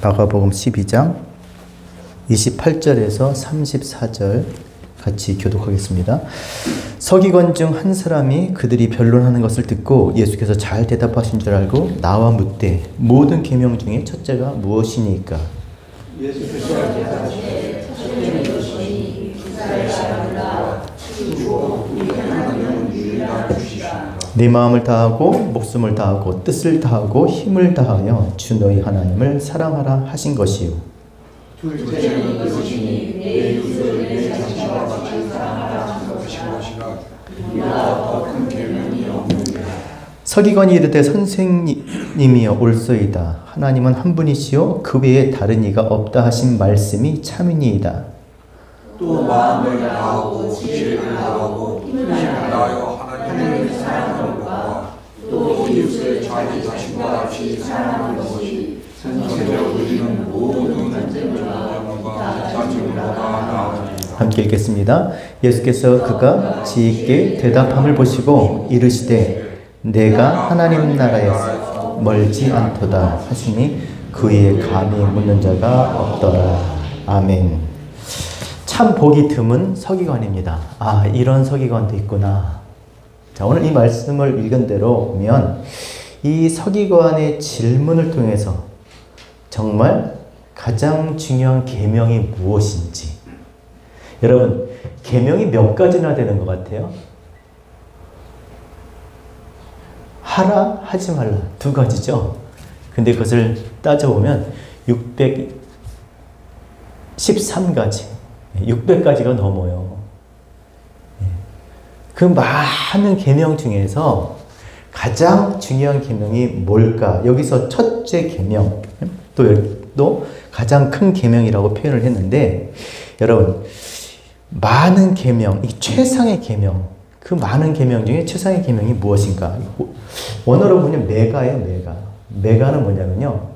마가복음 12장 28절에서 34절 같이 교독하겠습니다. 서기관 중 한 사람이 그들이 변론하는 것을 듣고 예수께서 잘 대답하신 줄 알고 나와 묻되 모든 계명 중에 첫째가 무엇이니까? 예수께서 대답하시되 첫째는 이것이니 이스라엘 사람들아 주고 우리 하나님은 유일한 주시라. 네 마음을 다하고 목숨을 다하고 뜻을 다하고 힘을 다하여 주 너희 하나님을 사랑하라 하신 것이요. 둘째는 이것이니 내 이웃을 내 자신과 같이 사랑하라 하신 것이라. 이보다 더 큰 계명이 없느니라. 서기관이 이르되 선생님이여 올소이다. 하나님은 한 분이시요 그 외에 다른 이가 없다 하신 말씀이 참이니이다. 또 마음을 다하고 지혜를 다하고 힘을 다하여 하나님을 사랑하는 것과 또 이웃을 자기 자신과 같이 사랑하는 것이 전체적으로 우리는 모든 전쟁과 자증보다 나으니라. 함께 읽겠습니다. 예수께서 그가 지혜있게 대답함을 보시고 이르시되 내가 하나님 나라에서 멀지 않도다 하시니 그의 감히 묻는 자가 없더라. 아멘. 참 보기 드문 서기관입니다. 아, 이런 서기관도 있구나. 자, 오늘 이 말씀을 읽은 대로 보면 이 서기관의 질문을 통해서 정말 가장 중요한 계명이 무엇인지. 여러분, 계명이 몇 가지나 되는 것 같아요? 하라, 하지 말라. 두 가지죠. 근데 그것을 따져보면 613가지. 600가지가 넘어요. 그 많은 계명 중에서 가장 중요한 계명이 뭘까? 여기서 첫째 계명, 또 가장 큰 계명이라고 표현을 했는데, 여러분, 많은 계명, 이 최상의 계명, 그 많은 계명 중에 최상의 계명이 무엇인가? 원어로 보면 메가예요, 메가. 메가는 뭐냐면요,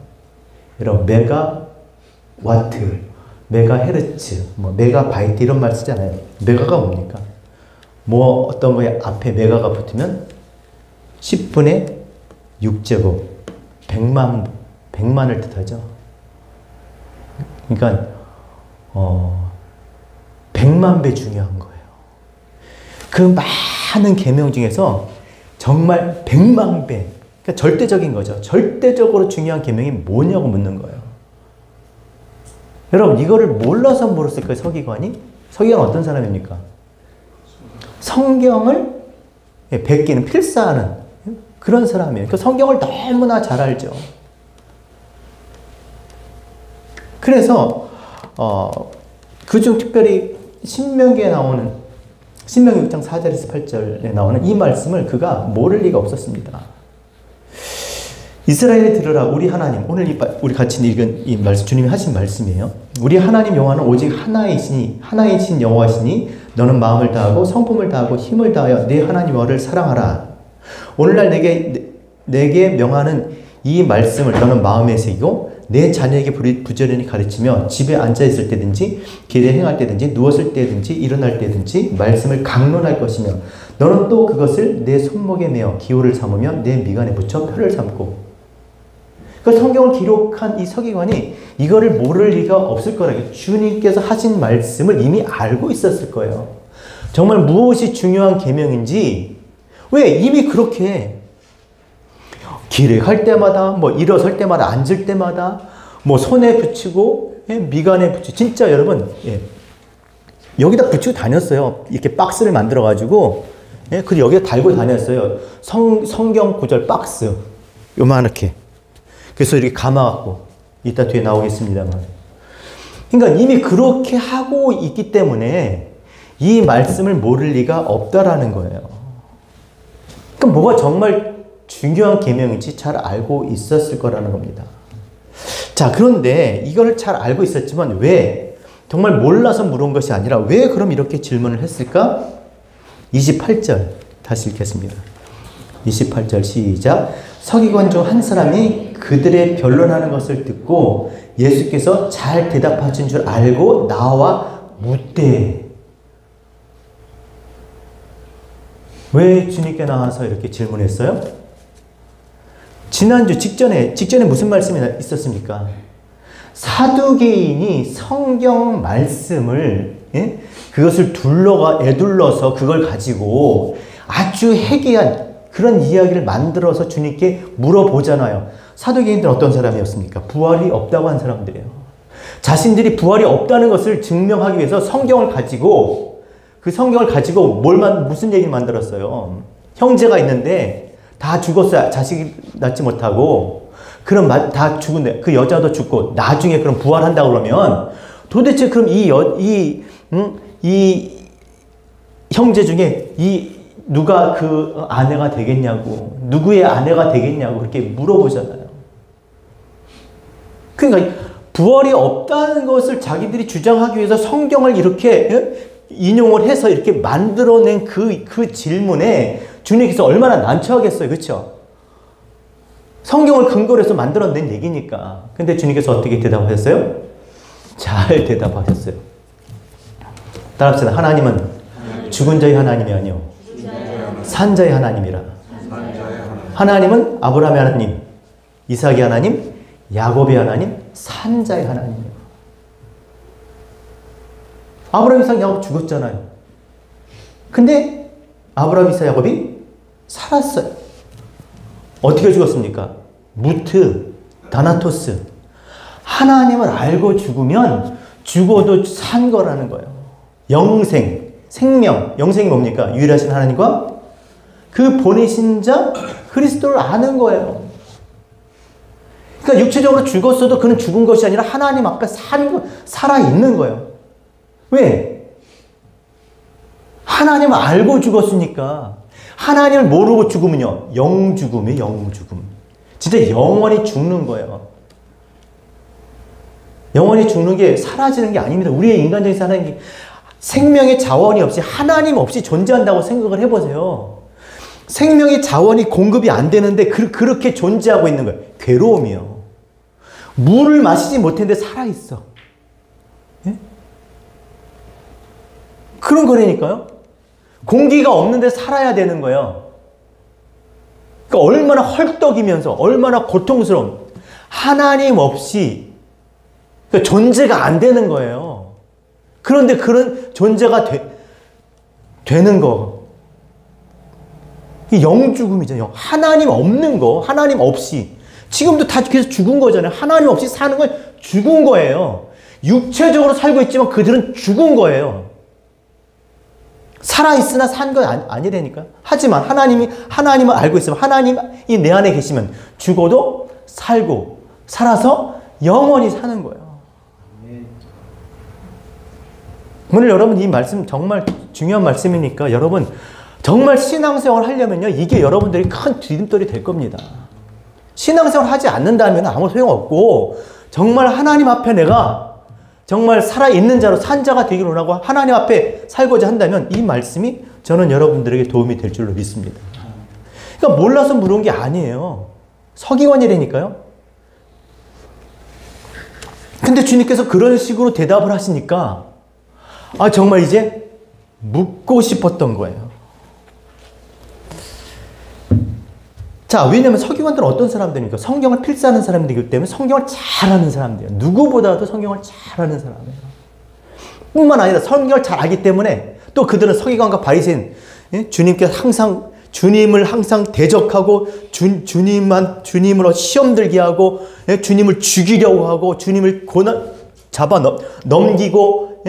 여러분, 메가와트, 메가헤르츠, 메가바이트 이런 말 쓰잖아요. 메가가 뭡니까? 뭐 어떤 거에 앞에 메가가 붙으면 10분의 6제곱, 100만을 뜻하죠. 그러니까 100만 배 중요한 거예요. 그 많은 계명 중에서 정말 100만 배, 그러니까 절대적인 거죠. 절대적으로 중요한 계명이 뭐냐고 묻는 거예요. 여러분, 이거를 몰라서 물었을까요, 서기관이? 서기관은 어떤 사람입니까? 성경을 베끼는, 필사하는 그런 사람이에요. 그 성경을 너무나 잘 알죠. 그래서 그중 특별히 신명기에 나오는, 신명기 6장 4절에서 8절에 나오는 이 말씀을 그가 모를 리가 없었습니다. 이스라엘에 들으라 우리 하나님, 오늘 우리 같이 읽은 이 말씀, 주님이 하신 말씀이에요. 우리 하나님 여호와는 오직 하나이신 여호와시니 너는 마음을 다하고 성품을 다하고 힘을 다하여 네 하나님 여호와를 사랑하라. 오늘날 내게 명하는 이 말씀을 너는 마음에 새기고 내 자녀에게 부지런히 가르치며 집에 앉아있을 때든지 길에 행할 때든지 누웠을 때든지 일어날 때든지 말씀을 강론할 것이며 너는 또 그것을 내 손목에 메어 기호를 삼으며 내 미간에 붙여 표를 삼고. 그 성경을 기록한 이 서기관이 이거를 모를 리가 없을 거라고, 주님께서 하신 말씀을 이미 알고 있었을 거예요. 정말 무엇이 중요한 계명인지. 왜? 이미 그렇게 길에 갈 때마다, 일어설 때마다, 앉을 때마다, 손에 붙이고, 미간에 붙이고, 진짜 여러분, 여기다 붙이고 다녔어요. 이렇게 박스를 만들어가지고, 그리고 여기다 달고 다녔어요. 성경 구절 박스. 요만하게. 그래서 이렇게 감아갖고, 이따 뒤에 나오겠습니다만. 그러니까 이미 그렇게 하고 있기 때문에 이 말씀을 모를 리가 없다라는 거예요. 그럼 뭐가 정말 중요한 계명인지 잘 알고 있었을 거라는 겁니다. 자, 그런데 이거를 잘 알고 있었지만 왜? 정말 몰라서 물은 것이 아니라 왜 그럼 이렇게 질문을 했을까? 28절 다시 읽겠습니다. 28절 시작. 서기관 중 한 사람이 그들의 변론하는 것을 듣고 예수께서 잘 대답하신 줄 알고 나와 묻되. 왜 주님께 나와서 이렇게 질문했어요? 지난주 직전에 무슨 말씀이 있었습니까? 사두개인이 성경 말씀을 그것을 애둘러서 그걸 가지고 아주 해괴한 그런 이야기를 만들어서 주님께 물어보잖아요. 사두개인들은 어떤 사람이었습니까? 부활이 없다고 한 사람들이에요. 자신들이 부활이 없다는 것을 증명하기 위해서 성경을 가지고 무슨 얘기를 만들었어요? 형제가 있는데 다 죽었어요. 자식이 낳지 못하고. 그럼 다 죽은데 그 여자도 죽고 나중에 그럼 부활한다고 그러면 도대체 그럼 이 형제 중에 누가 그 아내가 되겠냐고, 누구의 아내가 되겠냐고 그렇게 물어보잖아요. 그러니까 부활이 없다는 것을 자기들이 주장하기 위해서 성경을 이렇게 인용을 해서 이렇게 만들어낸 그 질문에 주님께서 얼마나 난처하겠어요. 그렇죠? 성경을 근거로 해서 만들어낸 얘기니까. 근데 주님께서 어떻게 대답하셨어요? 잘 대답하셨어요. 따라합시다. 하나님은 죽은 자의 하나님이 아니요 산 자의 하나님이라. 하나님은 아브라함의 하나님, 이삭의 하나님, 야곱의 하나님, 산 자의 하나님이에요. 아브라함, 이삭, 야곱 죽었잖아요. 근데 아브라함, 이삭, 야곱이 살았어요. 어떻게 죽었습니까? 무트, 다나토스. 하나님을 알고 죽으면 죽어도 산 거라는 거예요. 영생, 생명. 영생이 뭡니까? 유일하신 하나님과 그 보내신 자 그리스도를 아는 거예요. 그러니까 육체적으로 죽었어도 그는 죽은 것이 아니라 하나님 앞에 살아있는 거예요. 왜? 하나님을 알고 죽었으니까. 하나님을 모르고 죽으면요. 영죽음이에요. 영죽음. 진짜 영원히 죽는 거예요. 영원히 죽는 게 사라지는 게 아닙니다. 우리의 인간적인 사는 게 생명의 자원이 없이 하나님 없이 존재한다고 생각을 해보세요. 생명의 자원이 공급이 안 되는데 그렇게 존재하고 있는 거예요. 괴로움이요. 물을 마시지 못했는데 살아있어. 예? 그런 거라니까요. 공기가 없는데 살아야 되는 거예요. 그러니까 얼마나 헐떡이면서 얼마나 고통스러운 하나님 없이 그러니까 존재가 안 되는 거예요. 그런데 그런 존재가 되는 거. 영죽음이잖아요. 하나님 없는 거, 하나님 없이. 지금도 다 계속 죽은 거잖아요. 하나님 없이 사는 건 죽은 거예요. 육체적으로 살고 있지만 그들은 죽은 거예요. 살아있으나 산 건 아니라니까. 하지만 하나님을 알고 있으면 하나님이 내 안에 계시면 죽어도 살고 살아서 영원히 사는 거예요. 오늘 여러분 이 말씀 정말 중요한 말씀이니까 여러분 정말 신앙생활 하려면요. 이게 여러분들이 큰 디딤돌이 될 겁니다. 신앙생활 하지 않는다면 아무 소용없고 정말 하나님 앞에 내가 정말 살아있는 자로 산 자가 되기를 원하고 하나님 앞에 살고자 한다면 이 말씀이 저는 여러분들에게 도움이 될 줄로 믿습니다. 그러니까 몰라서 물은 게 아니에요. 서기관이라니까요. 근데 주님께서 그런 식으로 대답을 하시니까 정말 이제 묻고 싶었던 거예요. 자, 왜냐하면 서기관들은 어떤 사람들입니까? 성경을 필사하는 사람들이기 때문에 성경을 잘하는 사람들이에요. 누구보다도 성경을 잘하는 사람이에요. 뿐만 아니라 성경을 잘 알기 때문에 또 그들은 서기관과 바리새인, 주님을 항상 대적하고 주님으로 시험 들게 하고 주님을 죽이려고 하고 주님을 잡아 넘기고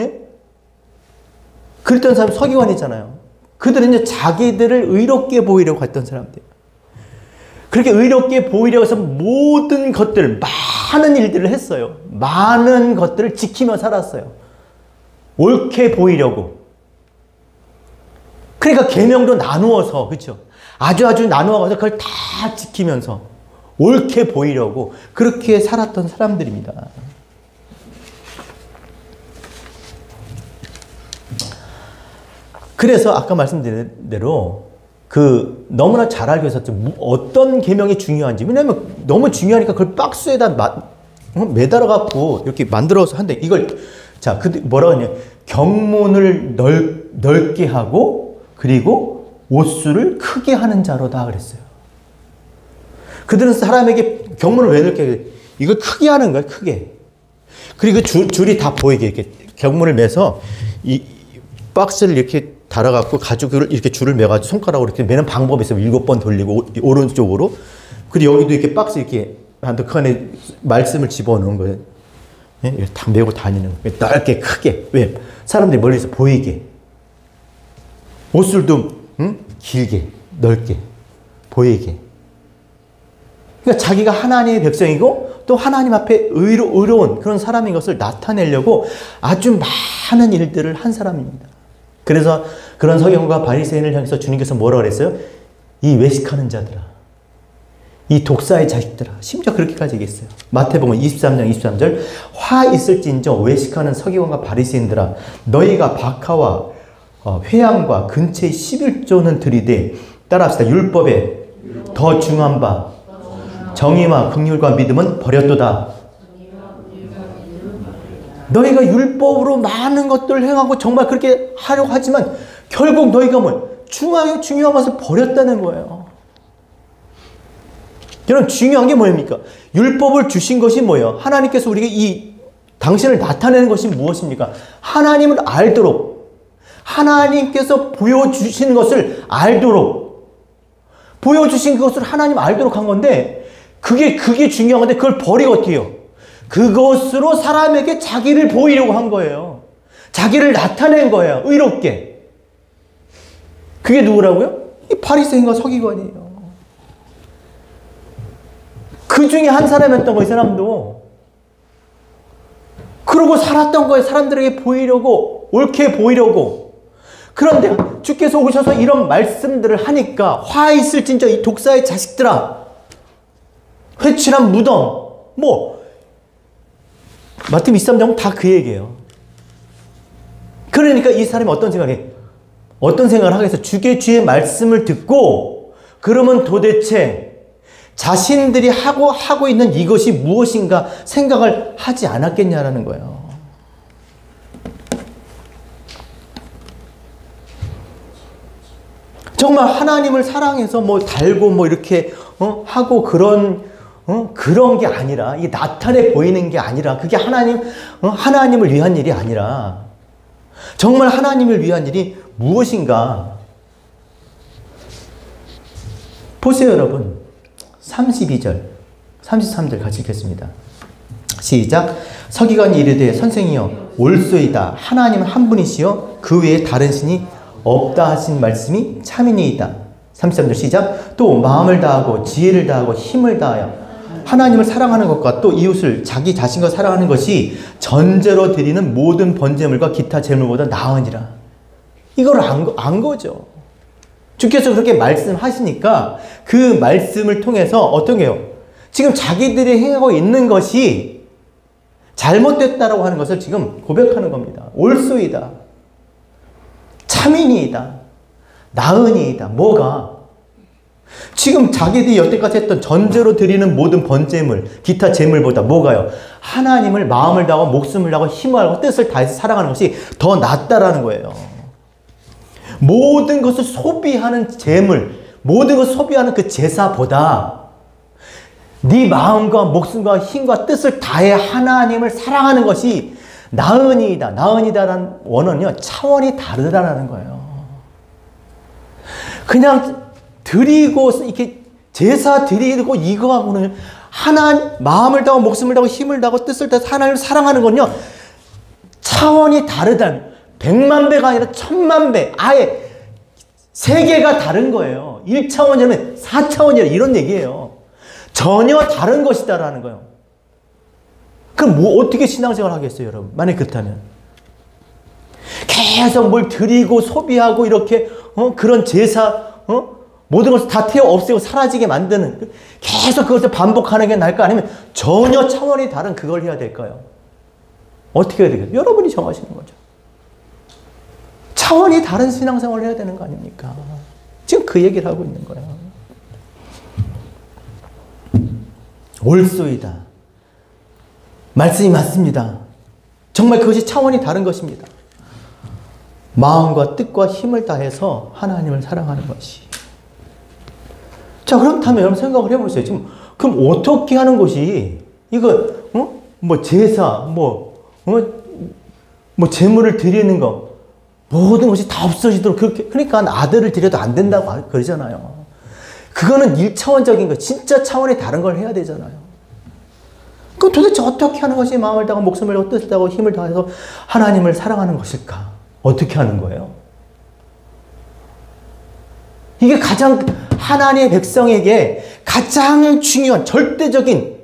그랬던 사람이 서기관이잖아요. 그들은 이제 자기들을 의롭게 보이려고 했던 사람들이에요. 그렇게 의롭게 보이려고 해서 모든 것들, 많은 일들을 했어요. 많은 것들을 지키며 살았어요. 옳게 보이려고. 그러니까 계명도 나누어서, 그렇죠? 아주 나누어서 그걸 다 지키면서 옳게 보이려고 그렇게 살았던 사람들입니다. 그래서 아까 말씀드린 대로 너무나 잘 알고 있었죠. 어떤 계명이 중요한지. 왜냐면 너무 중요하니까 그걸 박스에다 매달아갖고 이렇게 만들어서 한대. 뭐라고 하냐. 경문을 넓게 하고, 그리고 옷수를 크게 하는 자로다 그랬어요. 그들은 사람에게 경문을 왜 넓게 해? 이걸 크게 하는 거야, 크게. 그리고 줄이 다 보이게 이렇게 경문을 매서 이 박스를 이렇게 달아갖고 가죽을 이렇게 줄을 매가지고 손가락으로 이렇게 매는 방법이 있어요. 7번 돌리고 오른쪽으로. 그리고 여기도 이렇게 박스 이렇게 한도 그 안에 말씀을 집어넣은 거예요. 예? 이렇게 다 메고 다니는 거예요. 넓게 크게. 왜? 사람들이 멀리서 보이게. 옷술도 길게 넓게 보이게. 그러니까 자기가 하나님의 백성이고 또 하나님 앞에 의로운 그런 사람인 것을 나타내려고 아주 많은 일들을 한 사람입니다. 그래서 그런 서기관과 바리새인을 향해서 주님께서 뭐라고 그랬어요? 이 외식하는 자들아, 이 독사의 자식들아. 심지어 그렇게까지 얘기했어요. 마태복음 23장 23절 화 있을진저 외식하는 서기관과 바리새인들아, 너희가 박하와 회양과 근처의 11조는 들이되 따라합시다. 율법에 더 중한 바 정의와 긍휼과 믿음은 버렸도다. 너희가 율법으로 많은 것들을 행하고 정말 그렇게 하려고 하지만 결국 너희가 중요한 것을 버렸다는 거예요. 여러분, 중요한 게 뭐입니까? 율법을 주신 것이 뭐예요? 하나님께서 우리에게 당신을 나타내는 것이 무엇입니까? 하나님을 알도록, 하나님께서 보여주신 것을 알도록, 보여주신 그것을 하나님 알도록 한 건데, 그게 중요한 건데, 그걸 버리고 어떻게 해요? 그것으로 사람에게 자기를 보이려고 한 거예요. 자기를 나타낸 거예요. 의롭게. 그게 누구라고요? 이 바리새인과 서기관이에요. 그 중에 한 사람이었던 거예요, 이 사람도. 그러고 살았던 거예요. 사람들에게 보이려고, 옳게 보이려고. 그런데 주께서 오셔서 이런 말씀들을 하니까 화 있을진저 이 독사의 자식들아, 회칠한 무덤, 마태복음 23장 다 그 얘기예요. 그러니까 이 사람이 어떤 생각을 하겠어? 주의 말씀을 듣고 그러면 도대체 자신들이 하고 있는 이것이 무엇인가 생각을 하지 않았겠냐라는 거예요. 정말 하나님을 사랑해서 달고 이렇게 하고 그런 게 아니라, 이게 나타내 보이는 게 아니라, 그게 하나님을 위한 일이 아니라, 정말 하나님을 위한 일이 무엇인가? 보세요, 여러분. 32절, 33절 같이 읽겠습니다. 시작. 서기관이 이르되 선생이여 옳소이다. 하나님은 한 분이시여 그 외에 다른 신이 없다 하신 말씀이 참이니이다. 33절 시작. 또 마음을 다하고 지혜를 다하고 힘을 다하여 하나님을 사랑하는 것과 또 이웃을 자기 자신과 사랑하는 것이 전제로 드리는 모든 번제물과 기타 제물보다 나으니라. 이걸 안 거죠. 주께서 그렇게 말씀하시니까 그 말씀을 통해서 어떤 게요? 지금 자기들이 행하고 있는 것이 잘못됐다라고 하는 것을 지금 고백하는 겁니다. 옳소이다. 참이니이다. 나으니이다. 뭐가? 지금 자기들이 여태까지 했던 전제로 드리는 모든 번제물, 기타 제물보다 뭐가요? 하나님을 마음을 다하고 목숨을 다하고 힘을 다하고 뜻을 다해서 사랑하는 것이 더 낫다라는 거예요. 모든 것을 소비하는 제물, 모든 것을 소비하는 그 제사보다 네 마음과 목숨과 힘과 뜻을 다해 하나님을 사랑하는 것이 나으니이다. 나으니다라는 원어는요, 차원이 다르다라는 거예요. 그냥 드리고 이렇게 제사 드리고 이거하고는 마음을 다하고 목숨을 다하고 힘을 다하고 뜻을 다해서 하나님을 사랑하는 건요, 차원이 다르다. 100만 배가 아니라 1000만 배, 아예 세계가 다른 거예요. 1차원이라면 4차원이라 이런 얘기예요. 전혀 다른 것이다라는 거예요. 그럼 어떻게 신앙생활 하겠어요, 여러분? 만약 그렇다면 계속 뭘 드리고 소비하고 이렇게 그런 제사 모든 것을 다 태워 없애고 사라지게 만드는, 계속 그것을 반복하는 게 나을까? 아니면 전혀 차원이 다른 그걸 해야 될까요? 어떻게 해야 되겠어요? 여러분이 정하시는 거죠. 차원이 다른 신앙생활을 해야 되는 거 아닙니까? 지금 그 얘기를 하고 있는 거예요. 옳소이다. 말씀이 맞습니다. 정말 그것이 차원이 다른 것입니다. 마음과 뜻과 힘을 다해서 하나님을 사랑하는 것이. 자, 그렇다면 여러분 생각을 해보세요. 지금 그럼 어떻게 하는 것이, 이거 제사, 뭐 재물을 드리는 거 모든 것이 다 없어지도록 그렇게 그러니까 아들을 드려도 안 된다고 그러잖아요. 그거는 1차원적인 거 진짜 차원이 다른 걸 해야 되잖아요. 그럼 도대체 어떻게 하는 것이 마음을 다하고 목숨을 다하고 뜻을 다하고 힘을 다해서 하나님을 사랑하는 것일까? 어떻게 하는 거예요? 이게 가장 하나님의 백성에게 가장 중요한 절대적인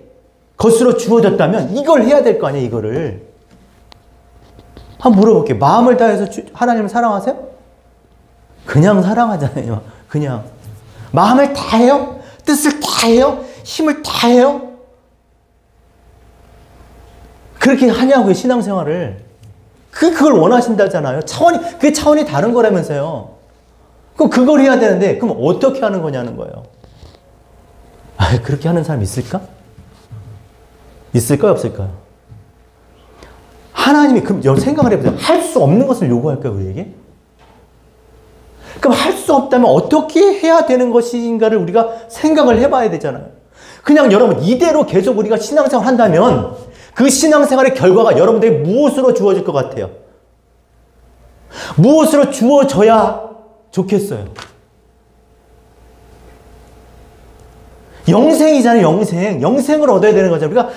것으로 주어졌다면 이걸 해야 될 거 아니에요, 이거를. 한번 물어볼게요. 마음을 다해서 하나님을 사랑하세요? 그냥 사랑하잖아요. 그냥. 마음을 다해요? 뜻을 다해요? 힘을 다해요? 그렇게 하냐고요, 신앙생활을. 그걸 원하신다잖아요. 그게 차원이 다른 거라면서요. 그럼 그걸 해야 되는데, 그럼 어떻게 하는 거냐는 거예요. 그렇게 하는 사람 있을까? 있을까요, 없을까요? 하나님이, 그럼 생각을 해보세요. 할 수 없는 것을 요구할까요, 우리에게? 그럼 할 수 없다면 어떻게 해야 되는 것인가를 우리가 생각을 해봐야 되잖아요. 그냥 여러분, 이대로 계속 우리가 신앙생활 한다면 그 신앙생활의 결과가 여러분들이 무엇으로 주어질 것 같아요? 무엇으로 주어져야 좋겠어요? 영생이잖아요, 영생. 영생을 얻어야 되는 거죠. 우리가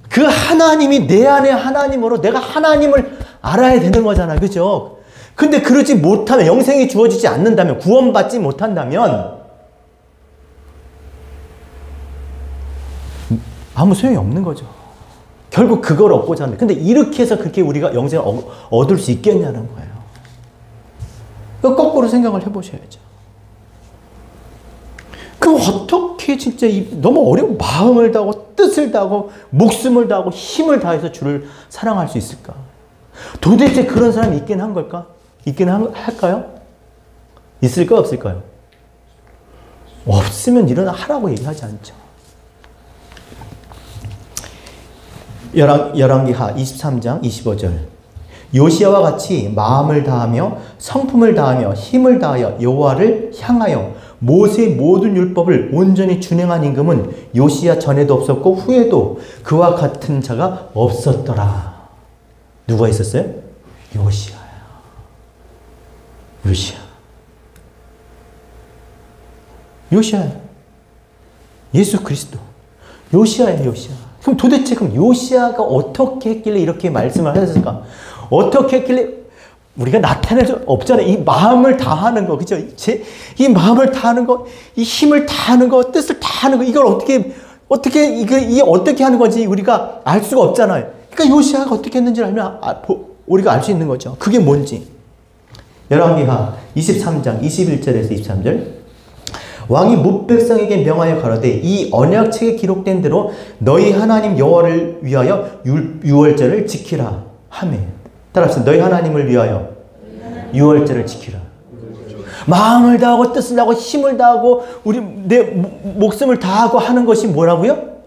그 하나님이 내 안에 하나님으로 내가 하나님을 알아야 되는 거잖아요. 그죠? 근데 그러지 못하면, 영생이 주어지지 않는다면, 구원받지 못한다면 아무 소용이 없는 거죠. 결국 그걸 얻고자 하는데, 근데 이렇게 해서 그렇게 우리가 영생을 얻을 수 있겠냐는 거예요. 거꾸로 생각을 해보셔야죠. 그럼 어떻게 진짜 너무 어려운 마음을 다하고 뜻을 다하고 목숨을 다하고 힘을 다해서 주를 사랑할 수 있을까? 도대체 그런 사람이 있긴 한 걸까? 있긴 할까요? 있을까 없을까요? 없으면 일어나라고 얘기하지 않죠. 열왕기하 23장 25절. 요시야와 같이 마음을 다하며 성품을 다하며 힘을 다하여 여호와를 향하여 모세의 모든 율법을 온전히 준행한 임금은 요시야 전에도 없었고 후에도 그와 같은 자가 없었더라. 누가 있었어요? 요시야야. 요시야. 예수 그리스도. 요시야야, 요시야. 그럼 도대체 요시야가 어떻게 했길래 이렇게 말씀을 하셨을까? 어떻게 했길래 우리가 나타낼 수 없잖아요. 이 마음을 다하는 거, 그죠? 이 마음을 다하는 거, 이 힘을 다하는 거, 뜻을 다하는 거, 이걸 이게 어떻게 하는 건지 우리가 알 수가 없잖아요. 그러니까 요시야가 어떻게 했는지를 알면 우리가 알 수 있는 거죠. 그게 뭔지. 열왕기하 23장 21절에서 23절. 왕이 뭇백성에게 명하여 가로되 이 언약책에 기록된 대로 너희 하나님 여호와를 위하여 유월절을 지키라 하매. 따라합시다. 너희 하나님을 위하여 유월절을 지키라. 마음을 다하고 뜻을 다하고 힘을 다하고 내 목숨을 다하고 하는 것이 뭐라고요?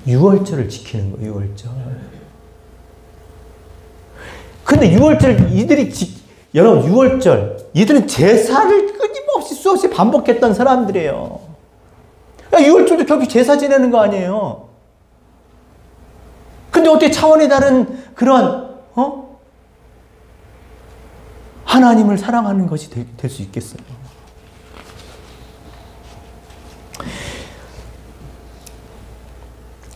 유월절을 지키는 거예요. 유월절. 근데 유월절 여러분 유월절 이들은 제사를 끊임없이 수없이 반복했던 사람들이에요. 유월절도 결국 제사 지내는 거 아니에요. 근데 어떻게 차원이 다른 그런 하나님을 사랑하는 것이 될 수 있겠어요?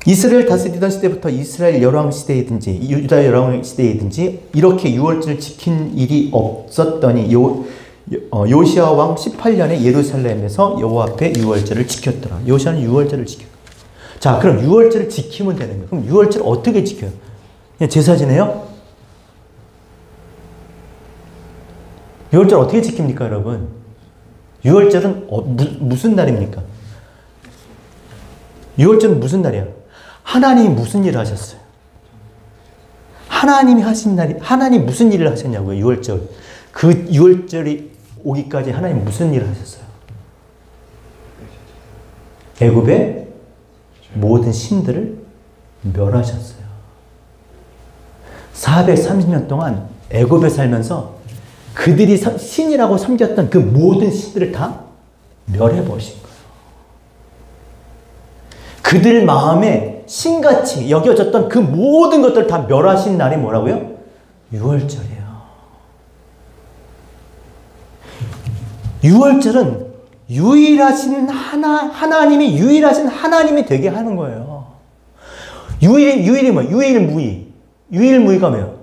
이스라엘 다스리던 시대부터 이스라엘 열왕 시대이든지 유다 열왕 시대이든지 이렇게 유월절을 지킨 일이 없었더니 요시야 왕 18년에 예루살렘에서 여호와 앞에 유월절을 지켰더라. 요시야는 유월절을 지켰다. 자, 그럼 유월절을 지키면 되는 거예요. 그럼 유월절을 어떻게 지켜요? 그냥 제사 지내요? 유월절 어떻게 지킵니까, 여러분? 유월절은 무슨 날입니까? 유월절은 무슨 날이야? 하나님이 무슨 일을 하셨어요? 하나님이 하신 날이, 하나님 무슨 일을 하셨냐고요, 유월절. 그 유월절이 오기까지 하나님 무슨 일을 하셨어요? 애굽의 모든 신들을 멸하셨어요. 430년 동안 애굽에 살면서 그들이 신이라고 섬겼던 그 모든 신들을 다 멸해버리신 거예요. 그들 마음에 신같이 여겨졌던 그 모든 것들을 다 멸하신 날이 뭐라고요? 6월절이에요. 6월절은 유일하신 하나님이 유일하신 하나님이 되게 하는 거예요. 유일이 뭐예요? 유일무이. 유일무이가 뭐예요?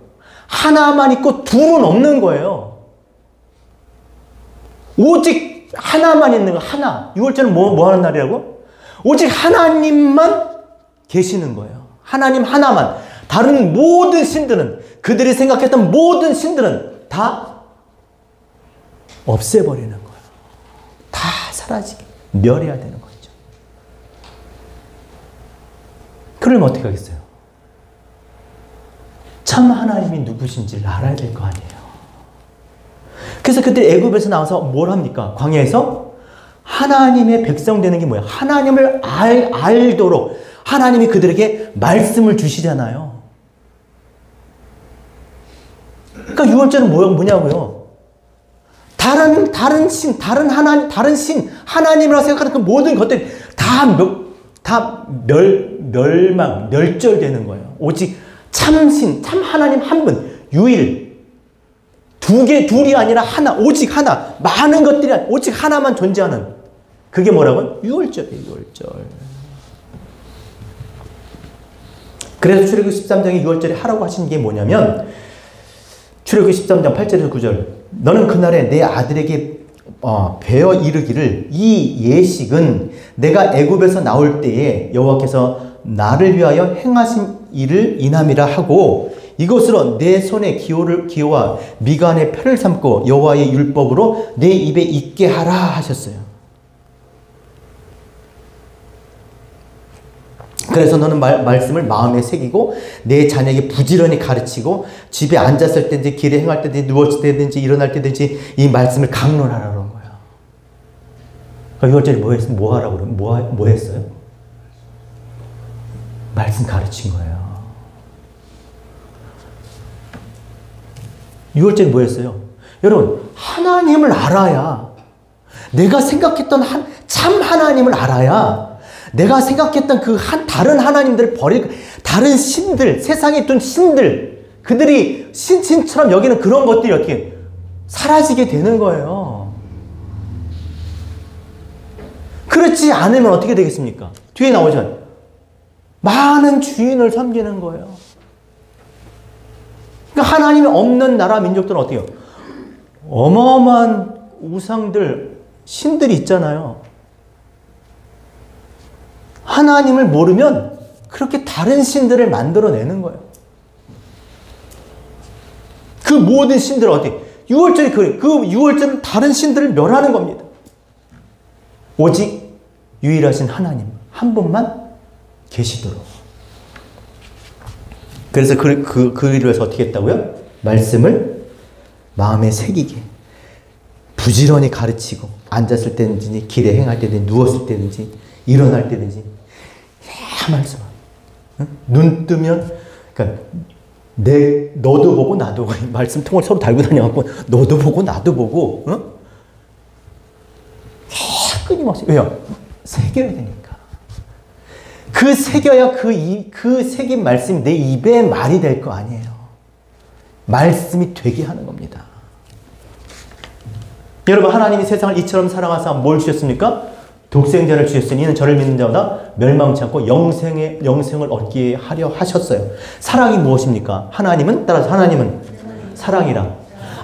하나만 있고 둘은 없는 거예요. 오직 하나만 있는 거, 하나. 6월절은 뭐 하는 날이라고? 오직 하나님만 계시는 거예요. 하나님 하나만. 다른 모든 신들은, 그들이 생각했던 모든 신들은 다 없애버리는 거예요. 다 사라지게, 멸해야 되는 거죠. 그러면 어떻게 하겠어요? 참 하나님이 누구신지를 알아야 될 거 아니에요. 그래서 그때 애굽에서 나와서 뭘 합니까? 광야에서 하나님의 백성 되는 게 뭐예요? 하나님을 알도록 하나님이 그들에게 말씀을 주시잖아요. 그러니까 6월절은 뭐냐고요? 다른 신, 하나님이라고 생각하는 그 모든 것들이 다 멸절되는 거예요. 오직 참신, 참 하나님 한 분, 유일. 둘이 아니라 하나, 오직 하나. 많은 것들이 아니라 오직 하나만 존재하는. 그게 뭐라고요? 6월절이에요, 6월절. 그래서 출애굽 13장에 6월절에 하라고 하신 게 뭐냐면, 출애굽 13장 8절에서 9절. 너는 그날에 내 아들에게 베어 이르기를 이 예식은 내가 애굽에서 나올 때에 여호와께서 나를 위하여 행하신 일을 인함이라 하고 이것으로 내 손에 기호와 미간에 표를 삼고 여호와의 율법으로 내 입에 있게 하라 하셨어요. 그래서 너는 말씀을 마음에 새기고 내 자녀에게 부지런히 가르치고 집에 앉았을 때든지 길에 행할 때든지 누웠을 때든지 일어날 때든지 이 말씀을 강론하라 그런 거예요. 그러니까 6월절에 뭐 하라고 그러면 뭐 했어요? 말씀 가르친 거예요. 6월절에 뭐 했어요? 여러분, 하나님을 알아야, 내가 생각했던 참 하나님을 알아야 내가 생각했던 다른 하나님들을 버리고, 다른 신들, 세상에 있던 신들, 그들이 신처럼 여기는 그런 것들이 어떻게 사라지게 되는 거예요. 그렇지 않으면 어떻게 되겠습니까? 뒤에 나오죠. 많은 주인을 섬기는 거예요. 그러니까 하나님이 없는 나라 민족들은 어떻게 해요? 어마어마한 우상들, 신들이 있잖아요. 하나님을 모르면 그렇게 다른 신들을 만들어내는 거예요. 그 모든 신들을 어떻게, 6월절이 그 6월절은 다른 신들을 멸하는 겁니다. 오직 유일하신 하나님 한 분만 계시도록. 그래서 그 일을 위해서 어떻게 했다고요? 말씀을 마음에 새기게, 부지런히 가르치고, 앉았을 때든지 길에 행할 때든지 누웠을 때든지 일어날 때든지 다 말씀. 눈 뜨면, 그러니까 너도 보고 나도 보고, 말씀 통을 서로 달고 다녀갖고 너도 보고 나도 보고, 끊임없이. 왜요? 새겨야 되니까. 그 새겨야 그 새긴 말씀이 내 입에 말이 될 거 아니에요. 말씀이 되게 하는 겁니다. 여러분, 하나님이 세상을 이처럼 사랑하사 뭘 주셨습니까? 독생자를 주셨으니 이는 저를 믿는 자마다 멸망치 않고 영생을 얻게 하려 하셨어요. 사랑이 무엇입니까? 따라서 하나님은 사랑이라.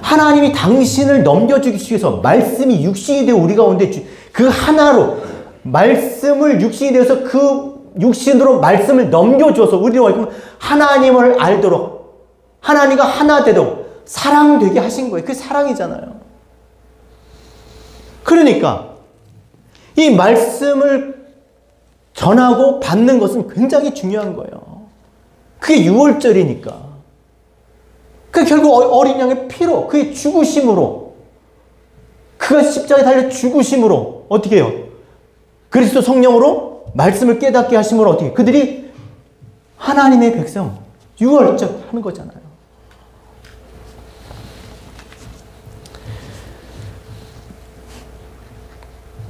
하나님이 당신을 넘겨주기 위해서 말씀이 육신이 되어 우리 가운데 그 하나로 말씀을 육신이 되어서 그 육신으로 말씀을 넘겨줘서 우리가 하나님을 알도록, 하나님과 하나 되도록 사랑되게 하신 거예요. 그게 사랑이잖아요. 그러니까 이 말씀을 전하고 받는 것은 굉장히 중요한 거예요. 그게 6월절이니까. 그 결국 어린 양의 피로, 그의 죽으심으로, 그가 십자가에 달려 죽으심으로 어떻게 해요? 그리스도 성령으로 말씀을 깨닫게 하심으로 어떻게, 그들이 하나님의 백성 6월절 하는 거잖아요.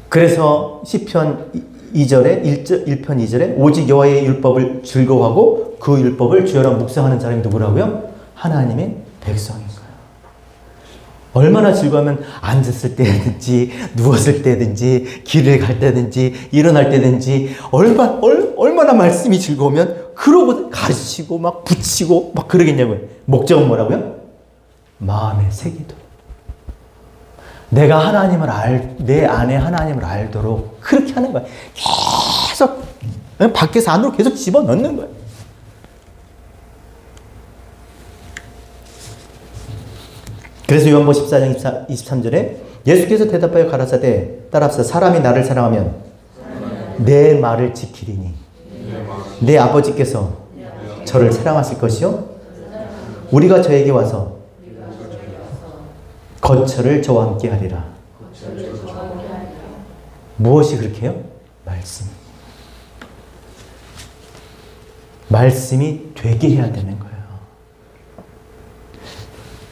그래서 시편 2절에 1편 2절에 오직 여호와의 율법을 즐거워하고 그 율법을 주야로 묵상하는 사람이 누구라고요? 하나님의 백성인 거예요. 얼마나 즐거우면 앉았을 때든지 누웠을 때든지 길을 갈 때든지 일어날 때든지 얼마나 말씀이 즐거우면 그러고 가르치고 막 붙이고 막 그러겠냐고요. 목적은 뭐라고요? 마음에 새기도록. 내가 하나님을 내 안에 하나님을 알도록 그렇게 하는 거야. 계속 밖에서 안으로 계속 집어넣는 거야. 그래서 요한복음 14장 23절에 예수께서 대답하여 가라사대 따라합시다. 사람이 나를 사랑하면 내 말을 지키리니 내 아버지께서 저를 사랑하실 것이요 우리가 저에게 와서 거처를 저와 함께 하리라. 무엇이 그렇게 해요? 말씀이 되게 해야 되는 거예요.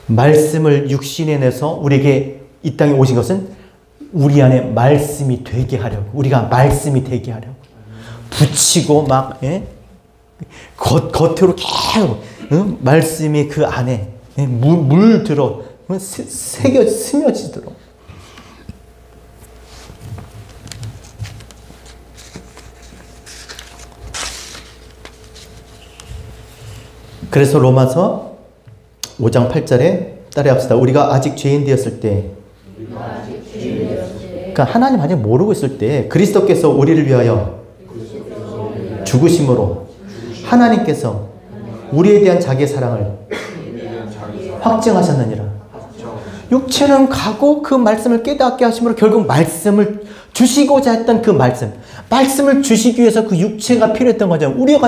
말씀을 육신에 내서 우리에게 이 땅에 오신 것은 우리 안에 말씀이 되게 하려고, 우리가 말씀이 되게 하려고 붙이고 막 겉으로 계속 말씀이 그 안에 물들어 스며지도록. 그래서 로마서 5장 8절에 따라합시다. 우리가 아직 죄인 되었을 때, 그러니까 하나님 아직 모르고 있을 때 그리스도께서 우리를 위하여 죽으심으로 하나님께서 우리에 대한 자기의 사랑을 확증하셨느니라. 육체는 가고 그 말씀을 깨닫게 하심으로 결국 말씀을 주시고자 했던 그 말씀을 주시기 위해서 그 육체가 필요했던 거죠. 우리와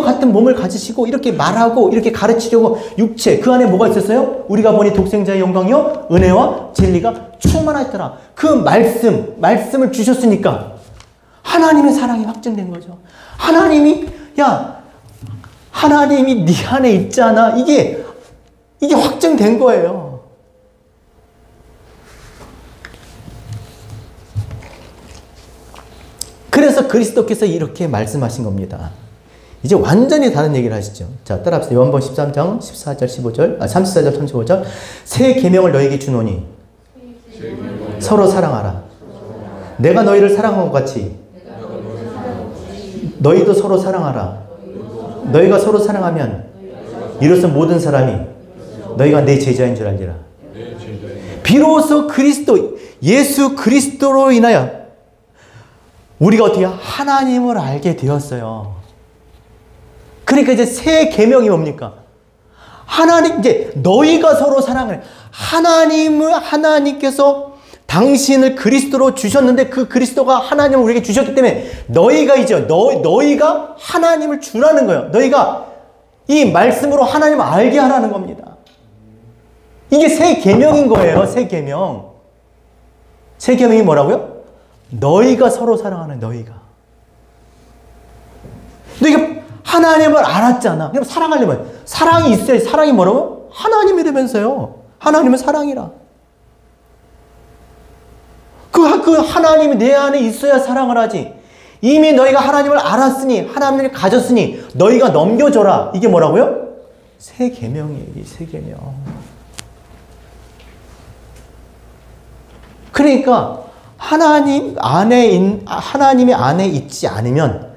같은 몸을 가지시고 이렇게 말하고 이렇게 가르치려고 육체, 그 안에 뭐가 있었어요? 우리가 보니 독생자의 영광이요 은혜와 진리가 충만하였더라. 그 말씀을 주셨으니까 하나님의 사랑이 확증된 거죠. 하나님이 네 안에 있잖아. 이게 확증된 거예요. 그래서 그리스도께서 이렇게 말씀하신 겁니다. 이제 완전히 다른 얘기를 하시죠. 자, 따라합시다. 요한복음 13장 14절 15절, 34절 35절. 새 계명을 너에게 주노니 서로 사랑하라. 내가 너희를 사랑한 것 같이 너희도 서로 사랑하라. 너희가 서로 사랑하면 이로써 모든 사람이 너희가 내 제자인 줄 알리라. 비로소 예수 그리스도로 인하여 우리가 어떻게 하나님을 알게 되었어요. 그러니까 이제 새 계명이 뭡니까? 이제 너희가 서로 사랑을, 하나님께서 당신을 그리스도로 주셨는데 그 그리스도가 하나님을 우리에게 주셨기 때문에 너희가 하나님을 주라는 거예요. 너희가 이 말씀으로 하나님을 알게 하라는 겁니다. 이게 새 계명인 거예요. 새 계명. 새 계명이 뭐라고요? 너희가 서로 사랑하는 너희가 하나님을 알았잖아. 그럼 사랑하려면 사랑이 있어야. 사랑이 뭐라고? 하나님이라면서요. 하나님은 사랑이라. 그 하나님이 내 안에 있어야 사랑을 하지. 이미 너희가 하나님을 알았으니, 하나님을 가졌으니 너희가 넘겨줘라. 이게 뭐라고요? 새 계명이에요. 새 계명. 그러니까 하나님의 안에 있지 않으면,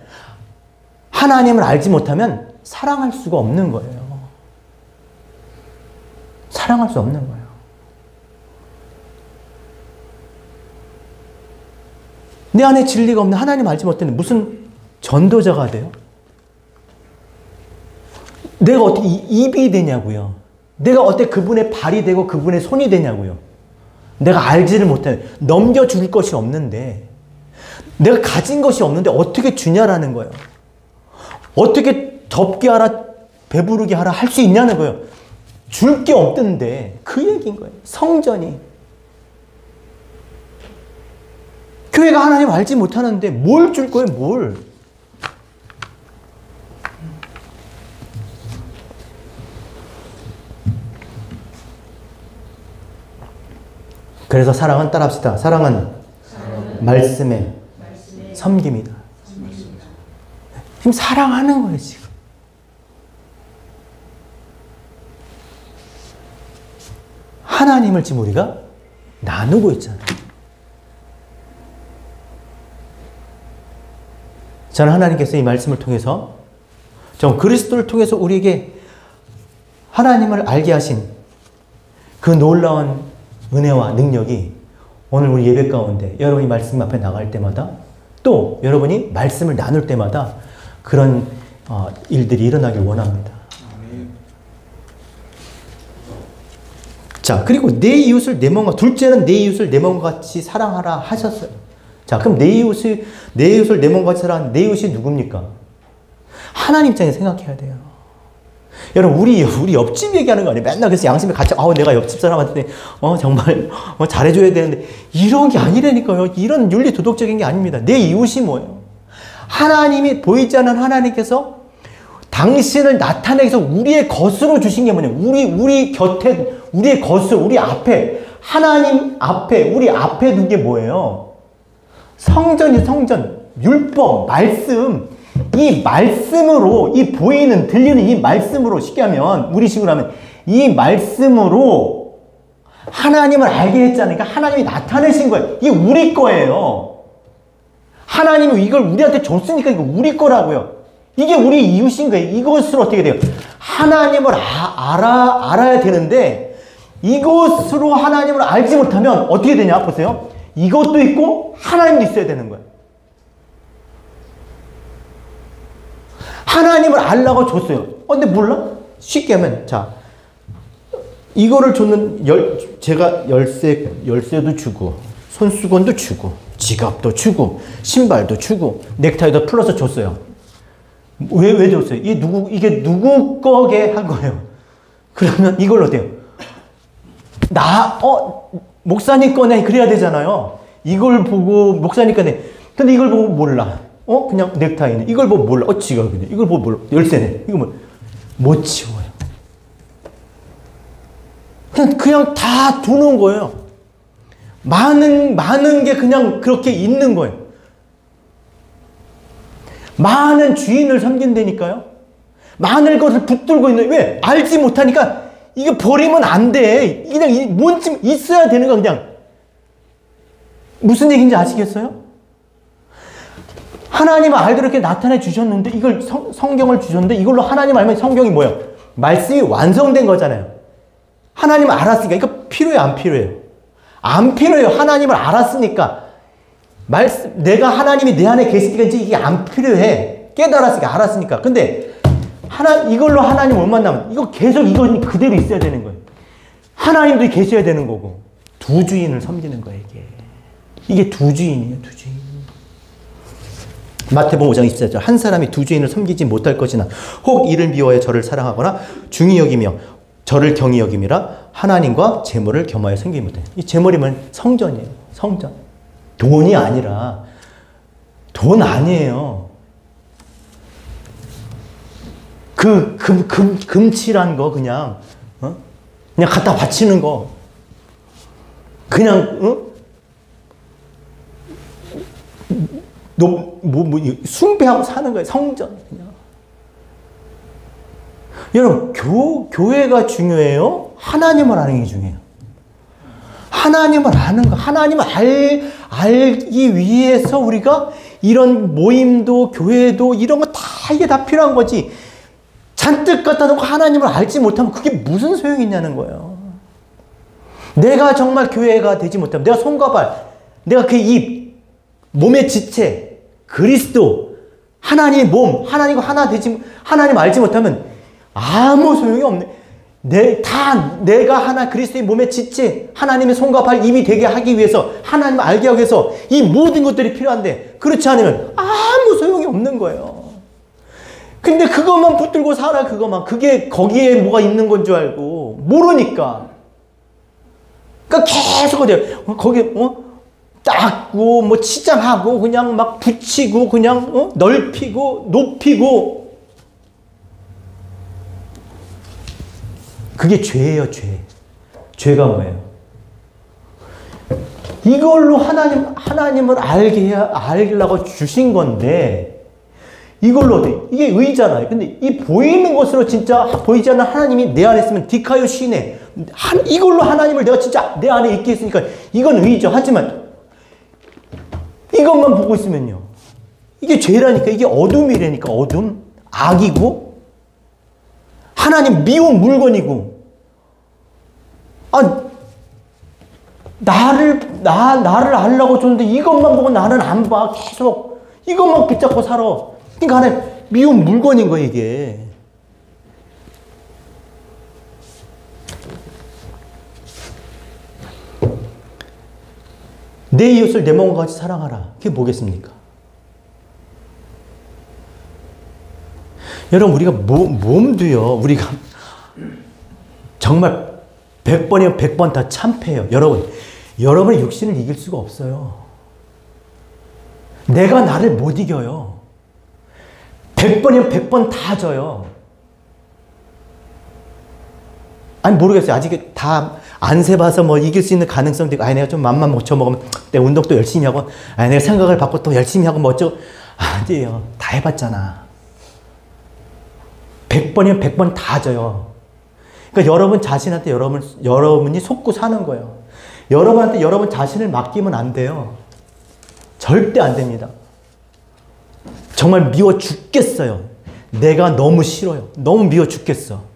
하나님을 알지 못하면 사랑할 수가 없는 거예요. 사랑할 수 없는 거예요. 내 안에 진리가 없는, 하나님 알지 못했는데 무슨 전도자가 돼요? 내가 어떻게 입이 되냐고요. 내가 어떻게 그분의 발이 되고 그분의 손이 되냐고요. 내가 알지를 못해. 넘겨줄 것이 없는데, 내가 가진 것이 없는데 어떻게 주냐라는 거예요. 어떻게 덥게 하라, 배부르게 하라 할 수 있냐는 거예요. 줄 게 없던데 그 얘기인 거예요. 성전이. 교회가 하나님 알지 못하는데 뭘 줄 거예요? 뭘? 그래서 사랑은 따라합시다. 사랑은 말씀에 섬깁니다. 지금 사랑하는 거예요, 지금. 하나님을 지금 우리가 나누고 있잖아요. 저는 하나님께서 이 말씀을 통해서 좀 그리스도를 통해서 우리에게 하나님을 알게 하신 그 놀라운 은혜와 능력이 오늘 우리 예배 가운데 여러분이 말씀 앞에 나갈 때마다 또 여러분이 말씀을 나눌 때마다 그런 일들이 일어나길 원합니다. 자, 그리고 내 이웃을 내 몸과, 둘째는 내 이웃을 내 몸과 같이 사랑하라 하셨어요. 자, 그럼 내 이웃을 내 몸과 같이 사랑하는 내 이웃이 누굽니까? 하나님 입장에 생각해야 돼요. 여러분, 우리 옆집 얘기하는 거 아니에요? 맨날 그래서 양심에 같이, 내가 옆집 사람한테, 정말, 잘해줘야 되는데, 이런 게 아니라니까요. 이런 윤리 도덕적인 게 아닙니다. 내 이웃이 뭐예요? 하나님이, 보이지 않는 하나님께서 당신을 나타내기 위해서 우리의 것으로 주신 게 뭐냐면, 우리 곁에, 우리의 것을, 우리 앞에, 하나님 앞에, 우리 앞에 둔 게 뭐예요? 성전이 성전, 율법, 말씀, 이 말씀으로, 이 보이는, 들리는 이 말씀으로, 쉽게 하면, 우리식으로 하면, 이 말씀으로 하나님을 알게 했잖아요. 그러니까 하나님이 나타내신 거예요. 이게 우리 거예요. 하나님이 이걸 우리한테 줬으니까 이거 우리 거라고요. 이게 우리 이웃인 거예요. 이것으로 어떻게 돼요? 하나님을 알아야 되는데, 이것으로 하나님을 알지 못하면 어떻게 되냐? 보세요. 이것도 있고, 하나님도 있어야 되는 거예요. 하나님을 알라고 줬어요. 근데 몰라? 쉽게 하면, 자, 이거를 제가 열쇠도 주고, 손수건도 주고, 지갑도 주고, 신발도 주고, 넥타이도 풀어서 줬어요. 왜 줬어요? 이게 누구 거게 한 거예요. 그러면 이걸 어때요? 목사님 거네. 그래야 되잖아요. 이걸 보고, 목사님 거네. 근데 이걸 보고 몰라. 그냥 넥타이네. 이걸 보고 몰라. 지갑이네. 이걸 보고 몰라. 열쇠네. 이거 못 치워요. 그냥 다 두는 거예요. 많은 게 그냥 그렇게 있는 거예요. 많은 주인을 섬긴다니까요. 많은 것을 붙들고 있는, 왜? 알지 못하니까 이거 버리면 안 돼. 그냥 뭔지 있어야 되는 거 그냥. 무슨 얘기인지 아시겠어요? 하나님은 알대로 이렇게 나타내 주셨는데, 이걸 성경을 주셨는데, 이걸로 하나님 알면 성경이 뭐예요? 말씀이 완성된 거잖아요. 하나님을 알았으니까. 이거 필요해요, 안 필요해요? 안 필요해요. 하나님을 알았으니까. 내가 하나님이 내 안에 계시니까 이제 이게 안 필요해. 깨달았으니까, 알았으니까. 근데, 이걸로 하나님 못 만나면, 이거 계속 이건 그대로 있어야 되는 거예요. 하나님도 계셔야 되는 거고. 두 주인을 섬기는 거예요, 이게. 이게 두 주인이에요, 두 주인. 마태복음 5장 24절. 한 사람이 두 주인을 섬기지 못할 것이나 혹 이를 미워해 저를 사랑하거나 중히 여기며 저를 경히 여김이라 하나님과 재물을 겸하여 섬기지 못해. 이 재물이면 성전이에요. 성전. 돈이 아니라, 돈 아니에요. 금칠한 거 그냥 갖다 바치는 거. 그냥 숭배하고 사는 거예요. 성전. 그냥. 여러분, 교회가 중요해요? 하나님을 아는 게 중요해요. 하나님을 아는 거. 하나님을 알기 위해서 우리가 이런 모임도, 교회도, 이런 거 이게 다 필요한 거지. 잔뜩 갖다 놓고 하나님을 알지 못하면 그게 무슨 소용이 있냐는 거예요. 내가 정말 교회가 되지 못하면, 내가 손과 발, 내가 그 입, 몸의 지체, 그리스도, 하나님의 몸, 하나님과 하나님 알지 못하면 아무 소용이 없네. 내가 그리스도의 몸의 지체, 하나님의 손과 발, 입이 되게 하기 위해서, 하나님을 알게 하기 위해서 이 모든 것들이 필요한데, 그렇지 않으면 아무 소용이 없는 거예요. 근데 그것만 붙들고 살아, 그것만. 그게 거기에 뭐가 있는 건 줄 알고. 모르니까. 그러니까 계속 거기에, 닦고, 치장하고, 그냥 막 붙이고, 그냥, 넓히고, 높이고. 그게 죄예요, 죄. 죄가 뭐예요? 이걸로 하나님을 알려고 주신 건데, 이걸로 이게 의잖아요. 근데 이 보이는 것으로 진짜 보이지 않는 하나님이 내 안에 있으면 디카요 시네. 이걸로 하나님을 내가 진짜 내 안에 있게 했으니까 이건 의죠. 하지만 이것만 보고 있으면요. 이게 죄라니까. 이게 어둠이라니까. 어둠. 악이고 하나님 미운 물건이고. 나를 알려고 줬는데 이것만 보고 나는 안 봐. 계속 이것만 붙잡고 살아. 그러니까 하나님 미운 물건인 거야, 이게. 내 이웃을 내 몸과 같이 사랑하라. 그게 뭐겠습니까? 여러분, 우리가 몸도요, 우리가 정말 100번이면 100번 다 참패해요. 여러분의 육신을 이길 수가 없어요. 내가 나를 못 이겨요. 100번이면 100번 다 져요. 아니, 모르겠어요. 아직 다 안 세봐서 뭐 이길 수 있는 가능성도 있고, 내가 좀 맘만 못 쳐먹으면 내가 운동도 열심히 하고, 내가 생각을 바꿔 또 열심히 하고 뭐 어쩌고. 안 돼요. 다 해봤잖아. 100번이면 100번 다 져요. 그러니까 여러분 자신한테 여러분이 속고 사는 거예요. 여러분한테 여러분 자신을 맡기면 안 돼요. 절대 안 됩니다. 정말 미워 죽겠어요. 내가 너무 싫어요. 너무 미워 죽겠어.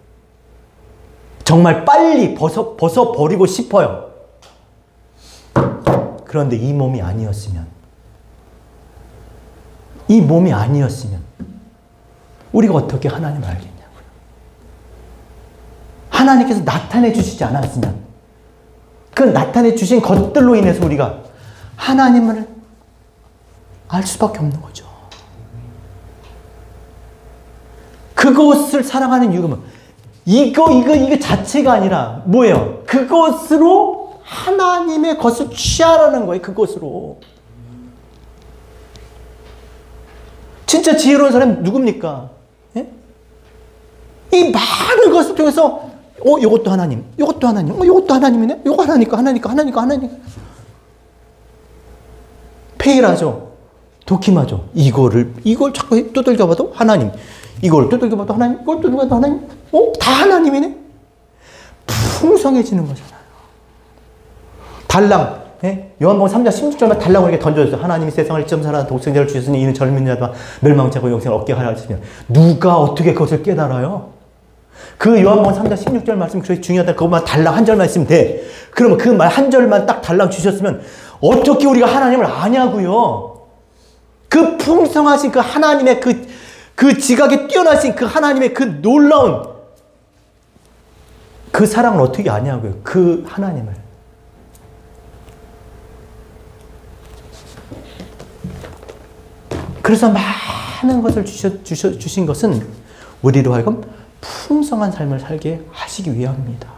정말 빨리 벗어버리고 싶어요. 그런데 이 몸이 아니었으면 우리가 어떻게 하나님을 알겠냐고요. 하나님께서 나타내 주시지 않았으면, 그 나타내 주신 것들로 인해서 우리가 하나님을 알 수밖에 없는 거죠. 그것을 사랑하는 이유가 뭐? 이거 자체가 아니라 뭐예요? 그것으로 하나님의 것을 취하라는 거예요. 그것으로. 진짜 지혜로운 사람이 누굽니까? 예? 이 많은 것을 통해서 이것도 하나님, 이것도 하나님, 이것도 하나님이네? 이거 하나니까. 페일하죠? 도kim하죠? 이걸 자꾸 두들겨봐도 하나님, 이걸 두들겨봐도 하나님, 이걸 두들겨봐도 하나님, 다 하나님이네? 풍성해지는 거잖아요. 달랑, 예? 요한복음 3장 16절만 달랑을 이렇게 던져줬어요. 하나님이 세상을 처음 살아 독생자를 주셨으니 이는 젊은 자도 멸망치 않고 영생을 얻게 하라 하시면, 누가 어떻게 그것을 깨달아요? 그 요한복음 3장 16절 말씀 그렇게 중요하다. 그것만 달랑 한 절만 있으면 돼. 그러면 그 말 한 절만 딱 달랑 주셨으면 어떻게 우리가 하나님을 아냐고요? 그 풍성하신 그 하나님의 그 지각에 뛰어나신 그 하나님의 그 놀라운 그 사랑을 어떻게 아냐고요? 그 하나님을. 그래서 많은 것을 주신 것은 우리로 하여금 풍성한 삶을 살게 하시기 위함입니다.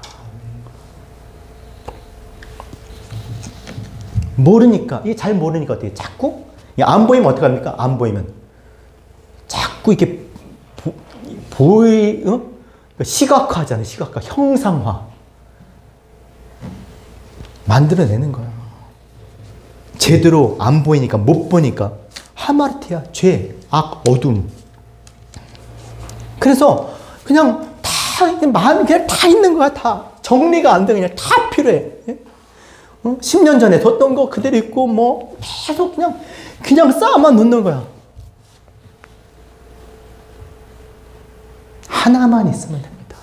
이게 잘 모르니까 어떻게 자꾸 안 보이면 어떡합니까? 안 보이면 자꾸 이렇게 시각화잖아요. 시각화, 형상화 만들어내는 거예요. 제대로 안 보이니까, 못 보니까 하마르티아, 죄, 악, 어둠. 그래서 그냥 마음이 그냥 다 있는 거야. 다 정리가 안 돼. 그냥 다 필요해. 10년 전에 뒀던 거 그대로 있고 뭐 계속 그냥 쌓아만 놓는 거야. 하나만 있으면 됩니다.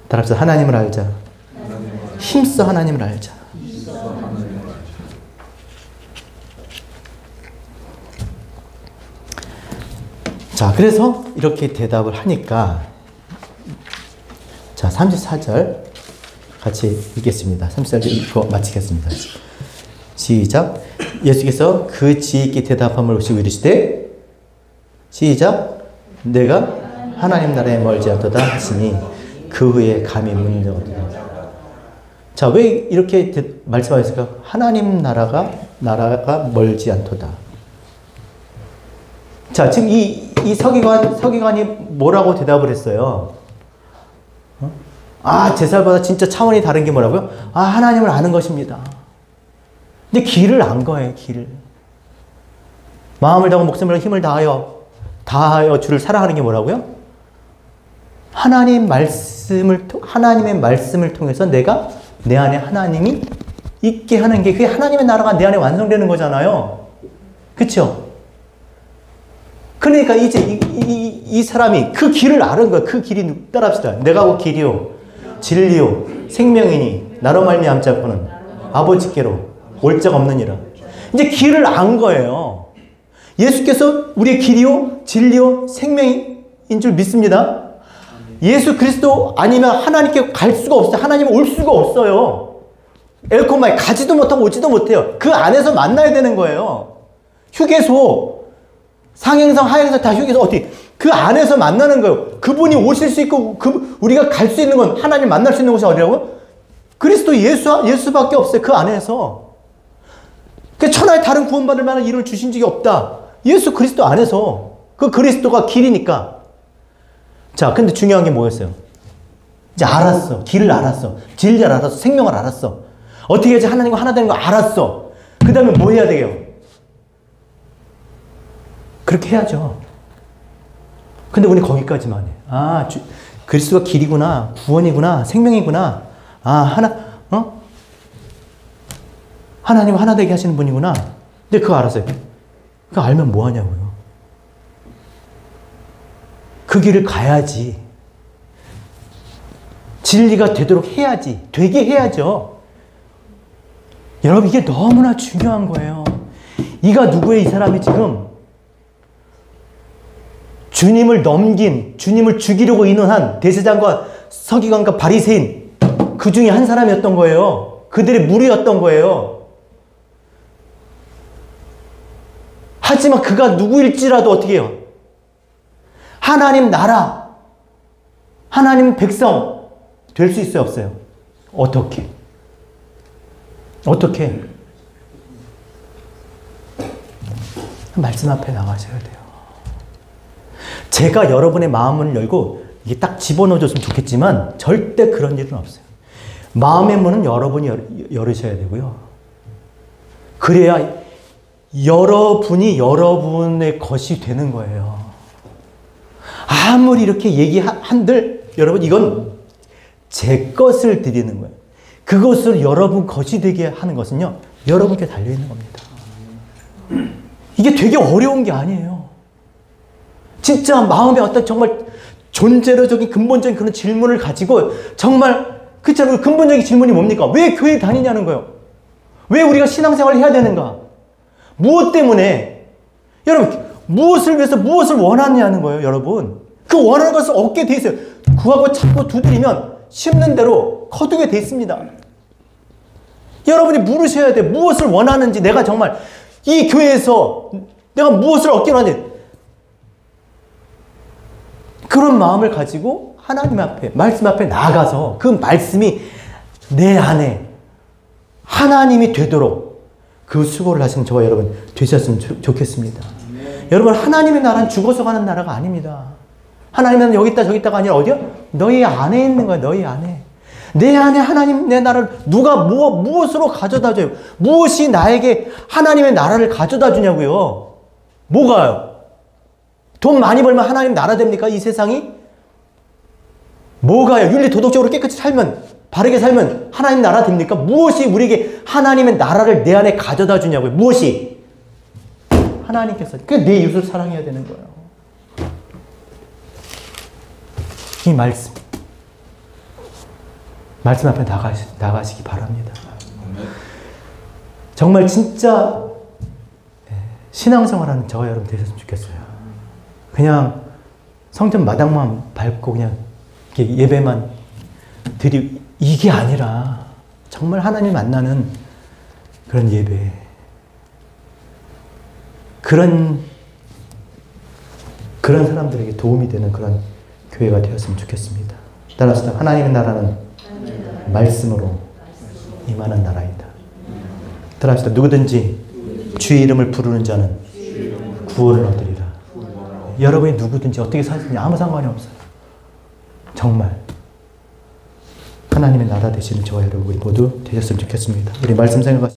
따라서 하나님을 알자. 힘써 하나님을 알자. 자, 그래서 이렇게 대답을 하니까, 자, 34절 같이 읽겠습니다. 34절 읽고 마치겠습니다. 시작. 예수께서 그 지혜 있게 대답함을 보시고 이르시되, 시작. 내가 하나님 나라에 멀지 않도다 하시니 그 후에 감히 묻는 자가 없도다. 자, 왜 이렇게 말씀하셨을까? 하나님 나라가 멀지 않도다. 자, 지금 이 서기관이 뭐라고 대답을 했어요? 아, 제사보다 진짜 차원이 다른 게 뭐라고요? 아, 하나님을 아는 것입니다. 근데 길을 안 거예요, 길을. 마음을 다하고 목숨을 힘을 다하여 주를 사랑하는 게 뭐라고요? 하나님의 말씀을 통해서 내가 내 안에 하나님이 있게 하는 게, 그게 하나님의 나라가 내 안에 완성되는 거잖아요. 그쵸? 그러니까 이제 이 사람이 그 길을 아는 거야. 그 길이 따라합시다. 내가 그 길이요, 진리요, 생명이니 나로 말미암자고는 아버지께로 올 자가 없느니라. 이제 길을 안 거예요. 예수께서 우리의 길이요, 진리요, 생명인 줄 믿습니다. 예수 그리스도 아니면 하나님께 갈 수가 없어요. 하나님 올 수가 없어요. 엘코마에 가지도 못하고 오지도 못해요. 그 안에서 만나야 되는 거예요. 휴게소, 상행성, 하행성 다 휴게소, 어떻게 그 안에서 만나는 거예요. 그분이 오실 수 있고 우리가 갈 수 있는 건, 하나님 만날 수 있는 곳이 어디라고요? 그리스도 예수밖에 없어요. 그 안에서. 그 천하에 다른 구원받을 만한 이름을 주신 적이 없다. 예수 그리스도 안에서. 그 그리스도가 길이니까. 자, 근데 중요한 게 뭐였어요? 이제 알았어. 길을 알았어. 진리를 알았어. 생명을 알았어. 어떻게 해야지 하나님과 하나 되는 거 알았어. 그 다음에 뭐 해야 돼요? 그렇게 해야죠. 근데 우리 거기까지만 해. 아, 그리스도가 길이구나. 구원이구나. 생명이구나. 아, 하나님 하나 되게 하시는 분이구나. 근데 그거 알았어요. 그거 알면 뭐 하냐고요. 그 길을 가야지. 진리가 되도록 해야지. 되게 해야죠. 여러분, 이게 너무나 중요한 거예요. 이가 누구예요? 이 사람이 지금 주님을 넘긴, 주님을 죽이려고 인원한 대제사장과 서기관과 바리새인, 그 중에 한 사람이었던 거예요. 그들의 무리였던 거예요. 하지만 그가 누구일지라도 어떻게 해요? 하나님 나라, 하나님 백성 될 수 있어요, 없어요? 어떻게? 어떻게? 말씀 앞에 나가셔야 돼요. 제가 여러분의 마음을 열고 이게 딱 집어넣어줬으면 좋겠지만 절대 그런 일은 없어요. 마음의 문은 여러분이 열으셔야 되고요. 그래야 여러분이 여러분의 것이 되는 거예요. 아무리 이렇게 얘기한들 여러분, 이건 제 것을 드리는 거예요. 그것을 여러분 것이 되게 하는 것은요, 여러분께 달려있는 겁니다. 이게 되게 어려운 게 아니에요. 진짜 마음에 어떤 정말 존재로적인 근본적인 그런 질문을 가지고 정말 그렇잖아요. 근본적인 질문이 뭡니까? 왜 교회 다니냐는 거예요. 왜 우리가 신앙생활을 해야 되는가? 무엇 때문에? 여러분, 무엇을 위해서 무엇을 원하느냐는 거예요, 여러분. 그 원하는 것을 얻게 돼 있어요. 구하고 찾고 두드리면 심는 대로 거두게 돼 있습니다. 여러분이 물으셔야 돼요. 무엇을 원하는지, 내가 정말 이 교회에서 내가 무엇을 얻기로 하는지, 그런 마음을 가지고 하나님 앞에, 말씀 앞에 나아가서 그 말씀이 내 안에 하나님이 되도록 그 수고를 하시는 저와 여러분 되셨으면 좋겠습니다. 여러분, 하나님의 나라는 죽어서 가는 나라가 아닙니다. 하나님은 여기 있다 저기 있다가 아니라 어디요? 너희 안에 있는 거야. 너희 안에. 내 안에 하나님, 내 나라를 누가 무엇으로 가져다 줘요? 무엇이 나에게 하나님의 나라를 가져다 주냐고요? 뭐가요? 돈 많이 벌면 하나님 나라 됩니까? 이 세상이? 뭐가요? 윤리 도덕적으로 깨끗이 살면, 바르게 살면 하나님 나라 됩니까? 무엇이 우리에게 하나님의 나라를 내 안에 가져다 주냐고요? 무엇이? 하나님께서. 그게 내 이웃을 사랑해야 되는 거예요. 이 말씀 앞에 나가시기 바랍니다. 정말 진짜 신앙생활하는 저와 여러분 되셨으면 좋겠어요. 그냥 성전 마당만 밟고 그냥 이렇게 예배만 드리고, 이게 아니라 정말 하나님 만나는 그런 예배, 그런 사람들에게 도움이 되는 그런 교회가 되었으면 좋겠습니다. 따라서 하나님의 나라는 말씀으로 임하는 나라이다. 따라서 누구든지 주의 이름을 부르는 자는 구원을 얻으리라. 여러분이 누구든지 어떻게 사시든지 아무 상관이 없어요. 정말 하나님의 나라 되시는 저와 여러분 우리 모두 되셨으면 좋겠습니다. 우리 말씀 생각하시